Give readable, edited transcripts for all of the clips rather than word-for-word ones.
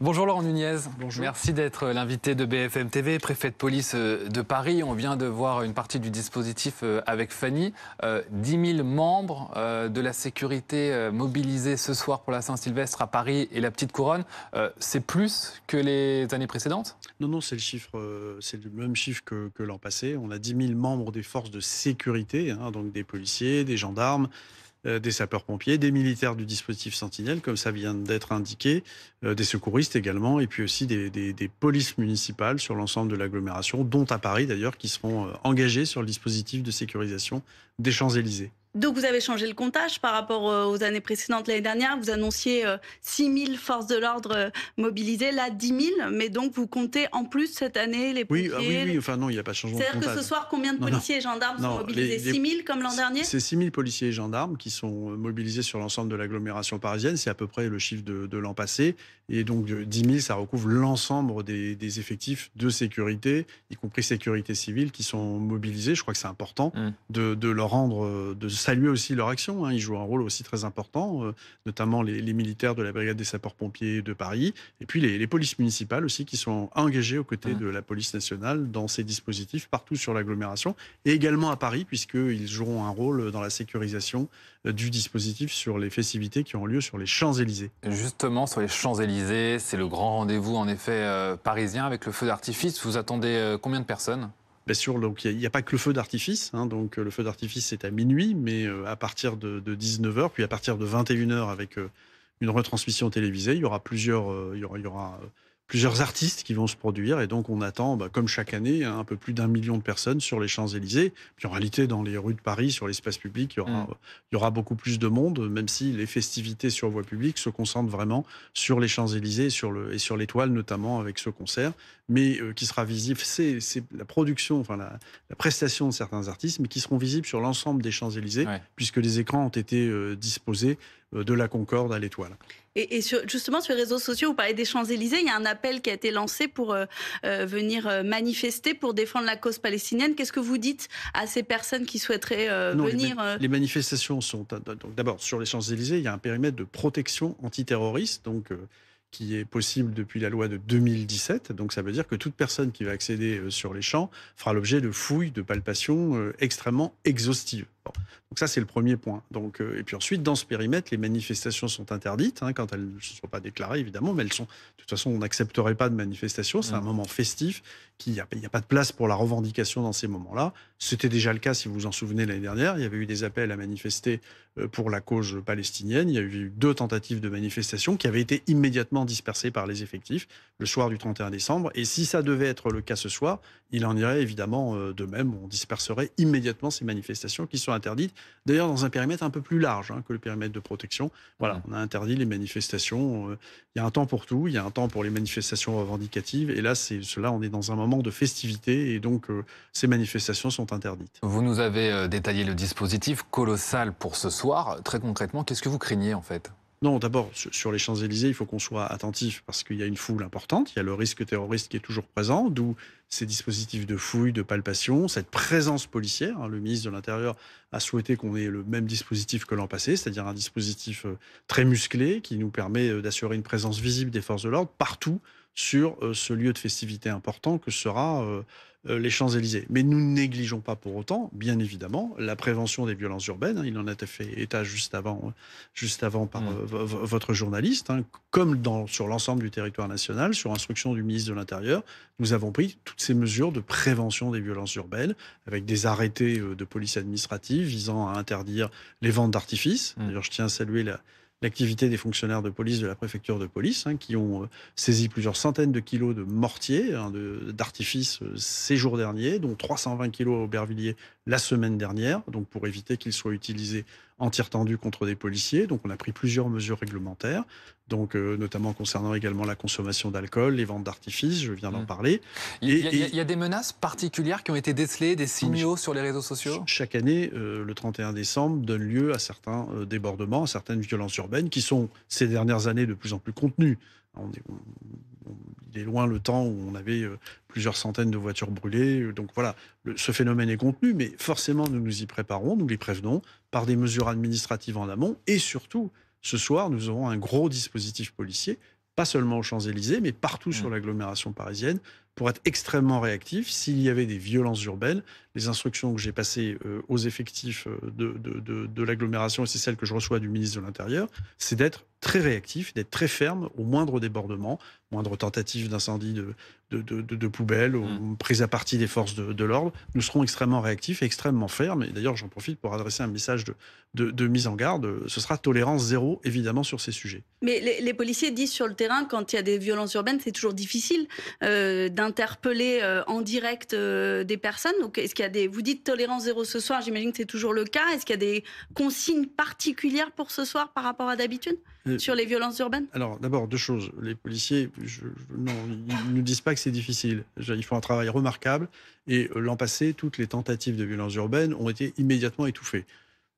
Bonjour Laurent Nunez. Bonjour. Merci d'être l'invité de BFM TV, préfet de police de Paris. On vient de voir une partie du dispositif avec Fanny. 10 000 membres de la sécurité mobilisés ce soir pour la Saint-Sylvestre à Paris et la Petite Couronne. C'est plus que les années précédentes ? Non, c'est le même chiffre que l'an passé. On a 10 000 membres des forces de sécurité, donc des policiers, des gendarmes, des sapeurs-pompiers, des militaires du dispositif Sentinelle, comme ça vient d'être indiqué, des secouristes également, et puis aussi des polices municipales sur l'ensemble de l'agglomération, dont à Paris d'ailleurs, qui seront engagés sur le dispositif de sécurisation des Champs-Élysées. Donc vous avez changé le comptage par rapport aux années précédentes. L'année dernière, vous annonciez 6 000 forces de l'ordre mobilisées, là 10 000, mais donc vous comptez en plus cette année les policiers. Oui, enfin non, il n'y a pas de changement de comptage. C'est-à-dire que ce soir, combien de policiers et gendarmes sont mobilisés? 6 000 comme l'an dernier? C'est 6 000 policiers et gendarmes qui sont mobilisés sur l'ensemble de l'agglomération parisienne. C'est à peu près le chiffre de l'an passé. Et donc 10 000, ça recouvre l'ensemble des effectifs de sécurité, y compris sécurité civile, qui sont mobilisés. Je crois que c'est important de leur rendre, de saluer aussi leur action. Ils jouent un rôle aussi très important, notamment les militaires de la brigade des sapeurs-pompiers de Paris, et puis les polices municipales aussi qui sont engagées aux côtés de la police nationale dans ces dispositifs partout sur l'agglomération, et également à Paris, puisqu'ils joueront un rôle dans la sécurisation du dispositif sur les festivités qui ont lieu sur les Champs-Élysées. Justement, sur les Champs-Élysées, c'est le grand rendez-vous en effet parisien avec le feu d'artifice. Vous attendez combien de personnes ? Bien sûr, donc il n'y a pas que le feu d'artifice. Donc le feu d'artifice, c'est à minuit, mais à partir de 19h, puis à partir de 21h avec une retransmission télévisée, il y aura plusieurs artistes qui vont se produire. Et donc on attend, comme chaque année, un peu plus d'1 million de personnes sur les Champs-Élysées. Puis en réalité, dans les rues de Paris, sur l'espace public, il y aura beaucoup plus de monde, même si les festivités sur voie publique se concentrent vraiment sur les Champs-Élysées et sur l'Étoile, notamment avec ce concert, mais qui sera visible. C'est la production, enfin la prestation de certains artistes, mais qui seront visibles sur l'ensemble des Champs-Élysées, puisque les écrans ont été disposés de la Concorde à l'Étoile. Et justement, sur les réseaux sociaux, vous parlez des Champs-Élysées, il y a un appel qui a été lancé pour venir manifester pour défendre la cause palestinienne. Qu'est-ce que vous dites à ces personnes qui souhaiteraient venir Les manifestations sont... Donc, d'abord, sur les Champs-Élysées, il y a un périmètre de protection antiterroriste, qui est possible depuis la loi de 2017. Donc ça veut dire que toute personne qui va accéder sur les champs fera l'objet de fouilles, de palpations extrêmement exhaustives. Bon. Donc ça, c'est le premier point. Et puis ensuite, dans ce périmètre, les manifestations sont interdites, quand elles ne sont pas déclarées, évidemment, mais elles sont... De toute façon, on n'accepterait pas de manifestation. C'est un moment festif. Il n'y a pas de place pour la revendication dans ces moments-là. C'était déjà le cas, si vous vous en souvenez, l'année dernière. Il y avait eu des appels à manifester pour la cause palestinienne. Il y a eu 2 tentatives de manifestation qui avaient été immédiatement dispersées par les effectifs le soir du 31 décembre. Et si ça devait être le cas ce soir, il en irait évidemment de même. On disperserait immédiatement ces manifestations qui sont interdites. D'ailleurs, dans un périmètre un peu plus large que le périmètre de protection. Voilà, on a interdit les manifestations. Il y a un temps pour tout. Il y a un temps pour les manifestations revendicatives. Et là, on est dans un moment de festivité. Et donc, ces manifestations sont interdites. Vous nous avez détaillé le dispositif colossal pour ce soir. Très concrètement, qu'est-ce que vous craignez en fait ? Non, d'abord, sur les Champs-Élysées, il faut qu'on soit attentif parce qu'il y a une foule importante. Il y a le risque terroriste qui est toujours présent, d'où ces dispositifs de fouille, de palpation, cette présence policière. Le ministre de l'Intérieur a souhaité qu'on ait le même dispositif que l'an passé, c'est-à-dire un dispositif très musclé qui nous permet d'assurer une présence visible des forces de l'ordre partout sur ce lieu de festivité important que sera les Champs-Élysées. Mais nous ne négligeons pas pour autant, bien évidemment, la prévention des violences urbaines. Il en a fait état juste avant par votre journaliste. Comme sur l'ensemble du territoire national, sur instruction du ministre de l'Intérieur, nous avons pris toutes ces mesures de prévention des violences urbaines, avec des arrêtés de police administrative visant à interdire les ventes d'artifices. D'ailleurs, je tiens à saluer l'activité des fonctionnaires de police de la préfecture de police, qui ont saisi plusieurs centaines de kilos de mortiers, d'artifices ces jours derniers, dont 320 kilos à Aubervilliers la semaine dernière, donc pour éviter qu'ils soient utilisés en tir tendu contre des policiers. Donc on a pris plusieurs mesures réglementaires, notamment concernant également la consommation d'alcool, les ventes d'artifices, je viens d'en parler. Il y a des menaces particulières qui ont été décelées, des signaux sur les réseaux sociaux ? Chaque année, le 31 décembre donne lieu à certains débordements, à certaines violences urbaines qui sont ces dernières années de plus en plus contenues. Il est loin le temps où on avait plusieurs centaines de voitures brûlées. Donc voilà, ce phénomène est contenu, mais forcément nous nous y préparons, nous les prévenons par des mesures administratives en amont. Et surtout, ce soir, nous aurons un gros dispositif policier pas seulement aux Champs-Élysées, mais partout sur l'agglomération parisienne, pour être extrêmement réactif. S'il y avait des violences urbaines, les instructions que j'ai passées aux effectifs de l'agglomération, et c'est celle que je reçois du ministre de l'Intérieur, c'est d'être très réactif, d'être très ferme au moindre débordement, moindre tentative d'incendie de poubelle, prise à partie des forces de l'ordre. Nous serons extrêmement réactifs et extrêmement fermes. Et d'ailleurs, j'en profite pour adresser un message de mise en garde. Ce sera tolérance zéro, évidemment, sur ces sujets. Mais les policiers disent sur le terrain, quand il y a des violences urbaines, c'est toujours difficile d'interpeller en direct des personnes. Donc, est-ce qu'il y a vous dites tolérance zéro ce soir, j'imagine que c'est toujours le cas. Est-ce qu'il y a des consignes particulières pour ce soir par rapport à d'habitude sur les violences urbaines? Alors, d'abord, deux choses. Les policiers, non, ils ne nous disent pas que c'est difficile. Ils font un travail remarquable. Et l'an passé, toutes les tentatives de violences urbaines ont été immédiatement étouffées.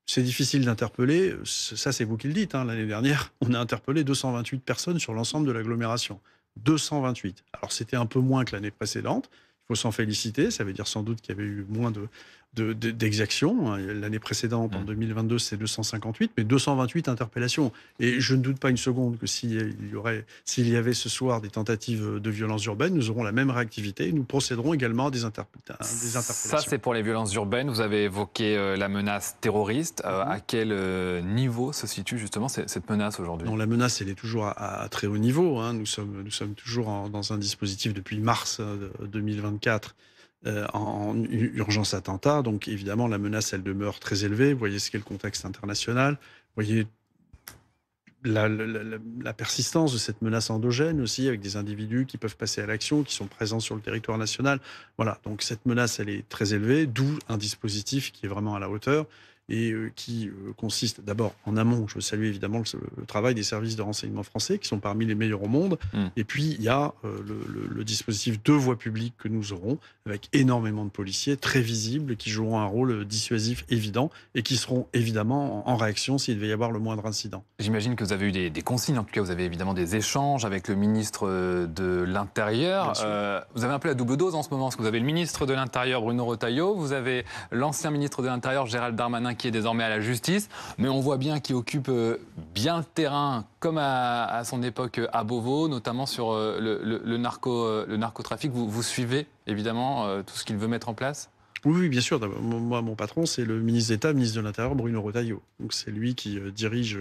C'est difficile d'interpeller, ça c'est vous qui le dites. L'année dernière, on a interpellé 228 personnes sur l'ensemble de l'agglomération. 228. Alors c'était un peu moins que l'année précédente. Il faut s'en féliciter. Ça veut dire sans doute qu'il y avait eu moins d'exactions. L'année précédente, en 2022, c'est 258, mais 228 interpellations. Et je ne doute pas une seconde que s'il y avait ce soir des tentatives de violences urbaines, nous aurons la même réactivité. Nous procéderons également à des interpellations. Ça, c'est pour les violences urbaines. Vous avez évoqué la menace terroriste. À quel niveau se situe justement cette menace aujourd'hui? Non, la menace, elle est toujours à très haut niveau. Nous sommes toujours dans un dispositif depuis mars 2024 en urgence attentat. Donc évidemment, la menace, elle demeure très élevée. Vous voyez ce qu'est le contexte international. Vous voyez la persistance de cette menace endogène aussi, avec des individus qui peuvent passer à l'action, qui sont présents sur le territoire national. Voilà, donc cette menace, elle est très élevée, d'où un dispositif qui est vraiment à la hauteur et qui consiste d'abord en amont. Je veux saluer évidemment le travail des services de renseignement français qui sont parmi les meilleurs au monde. Et puis il y a le dispositif de voie publique que nous aurons avec énormément de policiers très visibles qui joueront un rôle dissuasif évident et qui seront évidemment en réaction s'il devait y avoir le moindre incident. J'imagine que vous avez eu des consignes, en tout cas vous avez évidemment des échanges avec le ministre de l'Intérieur. Vous avez un peu la double dose en ce moment, parce que vous avez le ministre de l'Intérieur Bruno Retailleau, vous avez l'ancien ministre de l'Intérieur Gérald Darmanin qui est désormais à la justice, mais on voit bien qu'il occupe bien le terrain, comme à son époque à Beauvau, notamment sur le narcotrafic. Vous suivez évidemment tout ce qu'il veut mettre en place? Oui, bien sûr. Moi, mon patron, c'est le ministre d'État, ministre de l'Intérieur, Bruno Retailleau. Donc, c'est lui qui dirige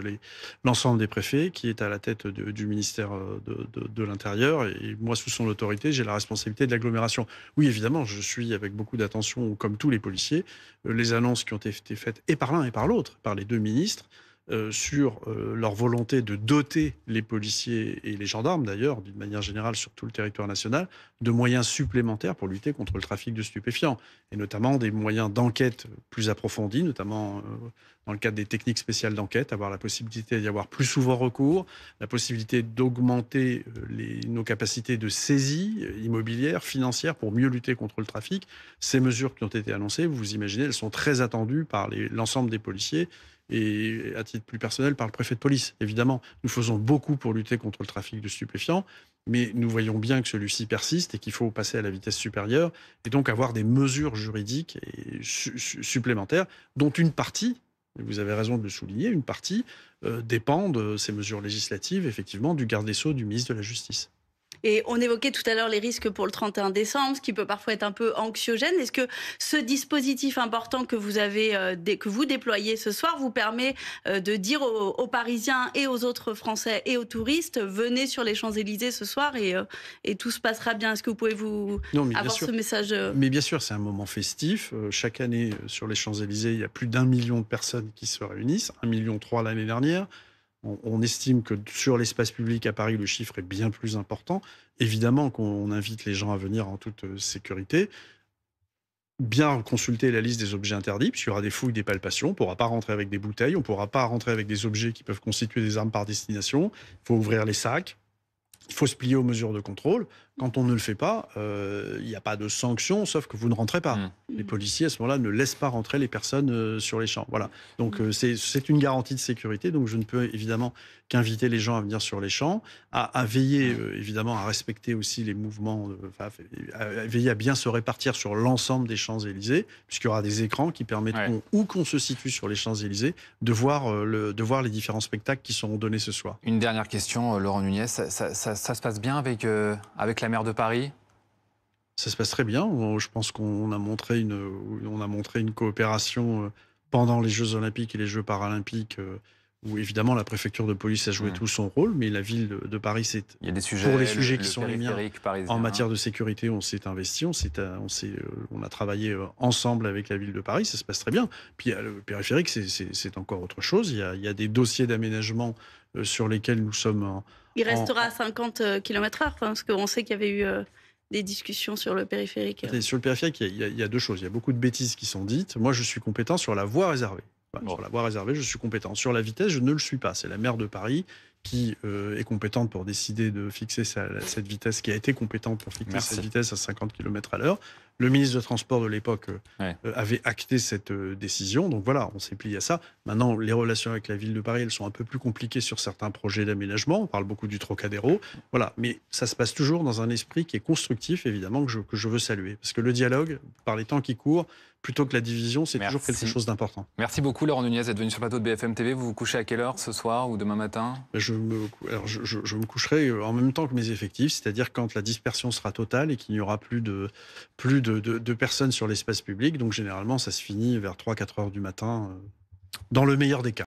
l'ensemble des préfets, qui est à la tête du ministère de l'Intérieur. Et moi, sous son autorité, j'ai la responsabilité de l'agglomération. Oui, évidemment, je suis avec beaucoup d'attention, comme tous les policiers, les annonces qui ont été faites et par l'un et par l'autre, par les deux ministres, sur leur volonté de doter les policiers et les gendarmes, d'ailleurs, d'une manière générale sur tout le territoire national, de moyens supplémentaires pour lutter contre le trafic de stupéfiants, et notamment des moyens d'enquête plus approfondis, notamment dans le cadre des techniques spéciales d'enquête, avoir la possibilité d'y avoir plus souvent recours, la possibilité d'augmenter nos capacités de saisie immobilière, financière, pour mieux lutter contre le trafic. Ces mesures qui ont été annoncées, vous imaginez, elles sont très attendues par l'ensemble des policiers, et à titre plus personnel par le préfet de police. Évidemment, nous faisons beaucoup pour lutter contre le trafic de stupéfiants, mais nous voyons bien que celui-ci persiste et qu'il faut passer à la vitesse supérieure et donc avoir des mesures juridiques supplémentaires dont une partie, et vous avez raison de le souligner, une partie dépend de ces mesures législatives, effectivement, du garde des Sceaux, du ministre de la Justice. Et on évoquait tout à l'heure les risques pour le 31 décembre, ce qui peut parfois être un peu anxiogène. Est-ce que ce dispositif important que vous déployez ce soir vous permet de dire aux Parisiens et aux autres Français et aux touristes, venez sur les Champs-Élysées ce soir et tout se passera bien? Est-ce que vous pouvez avoir ce message? Mais bien sûr, c'est un moment festif. Chaque année, sur les Champs-Élysées, il y a plus d'1 million de personnes qui se réunissent, 1,3 million l'année dernière. On estime que sur l'espace public à Paris, le chiffre est bien plus important. Évidemment qu'on invite les gens à venir en toute sécurité. Bien consulter la liste des objets interdits, puisqu'il y aura des fouilles, des palpations. On ne pourra pas rentrer avec des bouteilles, on ne pourra pas rentrer avec des objets qui peuvent constituer des armes par destination. Il faut ouvrir les sacs. Il faut se plier aux mesures de contrôle. Quand on ne le fait pas, il n'y a pas de sanction, sauf que vous ne rentrez pas. Les policiers, à ce moment-là, ne laissent pas rentrer les personnes sur les champs. Voilà. Donc, c'est une garantie de sécurité. Donc, je ne peux évidemment qu'inviter les gens à venir sur les champs, à veiller, évidemment, à respecter aussi les mouvements, à veiller à bien se répartir sur l'ensemble des Champs-Élysées, puisqu'il y aura des écrans qui permettront, où qu'on se situe sur les Champs-Élysées, de voir les différents spectacles qui seront donnés ce soir. Une dernière question, Laurent Nunez. Ça se passe bien avec la maire de Paris? Ça se passe très bien. Je pense qu'on a montré une coopération pendant les Jeux Olympiques et les Jeux Paralympiques, où évidemment la préfecture de police a joué tout son rôle, mais la ville de Paris, il y a des sujets, pour les sujets qui sont les miens, parisien, en matière de sécurité, on s'est investi, on a travaillé ensemble avec la ville de Paris, ça se passe très bien. Puis le périphérique, c'est encore autre chose. Il y a des dossiers d'aménagement sur lesquels nous sommes... Il restera à 50 km/h, parce qu'on sait qu'il y avait eu... des discussions sur le périphérique. Sur le périphérique, il y a deux choses. Il y a beaucoup de bêtises qui sont dites. Moi, je suis compétent sur la voie réservée. Sur la voie réservée, je suis compétent. Sur la vitesse, je ne le suis pas. C'est la maire de Paris qui est compétente pour décider de fixer cette vitesse, qui a été compétente pour fixer cette vitesse à 50 km/h. Le ministre des Transports de l'époque avait acté cette décision. Donc voilà, on s'est plié à ça. Maintenant, les relations avec la ville de Paris, elles sont un peu plus compliquées sur certains projets d'aménagement. On parle beaucoup du Trocadéro. Voilà. Mais ça se passe toujours dans un esprit qui est constructif, évidemment, que je veux saluer. Parce que le dialogue, par les temps qui courent, plutôt que la division, c'est toujours quelque chose d'important. Merci beaucoup, Laurent Nunez, d'être venu sur le plateau de BFM TV. Vous vous couchez à quelle heure ce soir ou demain matin? Je me coucherai en même temps que mes effectifs, c'est-à-dire quand la dispersion sera totale et qu'il n'y aura plus de personnes sur l'espace public. Donc généralement, ça se finit vers 3-4 heures du matin, dans le meilleur des cas.